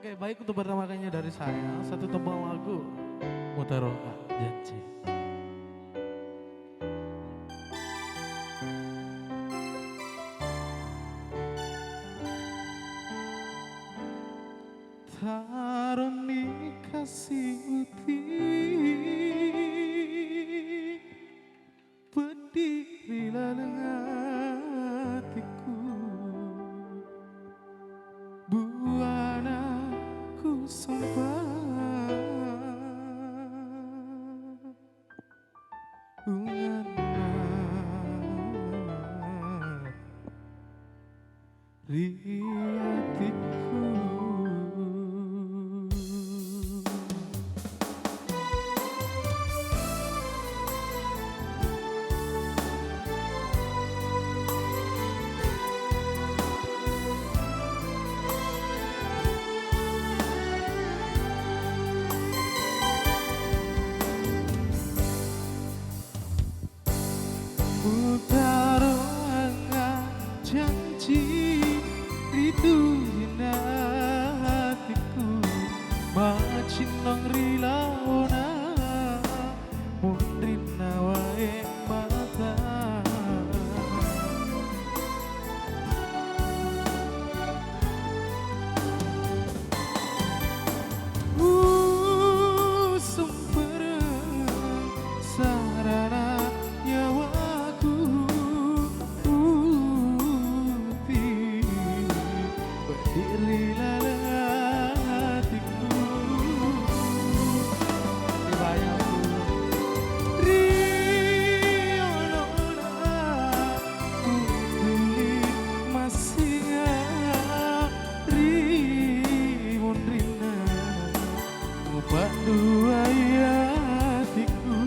Oke, baik untuk pertama kalinya dari saya, satu tembang lagu Mutaroka Janji. Taroni kasih uti pedirilah dengan hatiku, buana ku sumpah ungana riatiku. Mutaroka janji itu hina hatiku, macinong rilaona mundrina wae mata. Sumber sarana nyawaku putih berdirilah hatiku, dibayangku riolona putih masih rimondrina Pandu ayatiku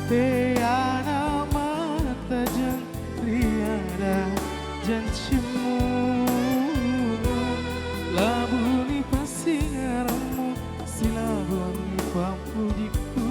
tiada mata jang riada janjimu labuni pasingaramu silabuni papujiku.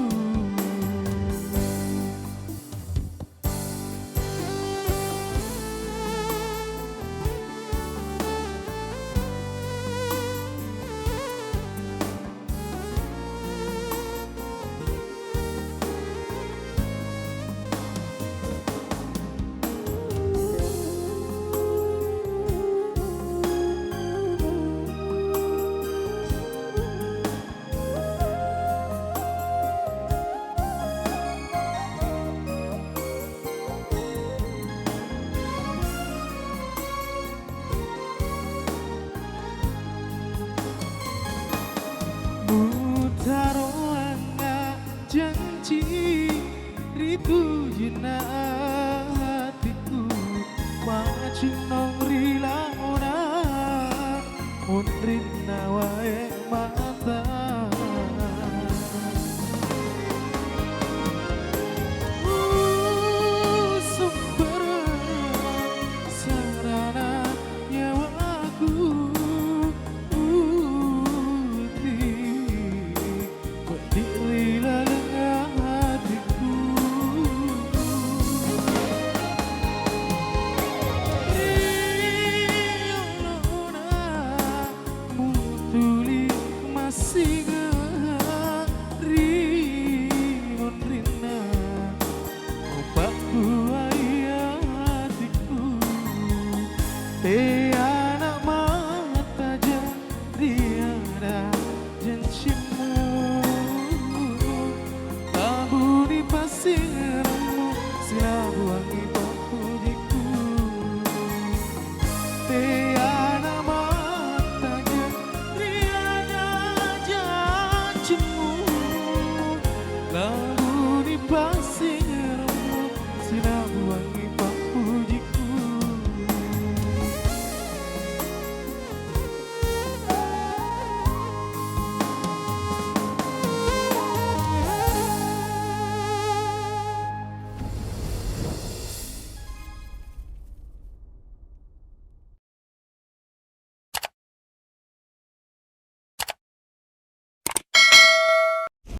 Mutaroka janji ritu jina hatiku, macinong rilaona mundrina wae mata. Sumber sarana nyawaku berdirilah dengan hatiku, riolona mutuli masih rimondrina obatku hatiku tiada mata jang tiada janjimu tabuni pasingaramu silabuangi papujiku tiada mata jang tiada janjimu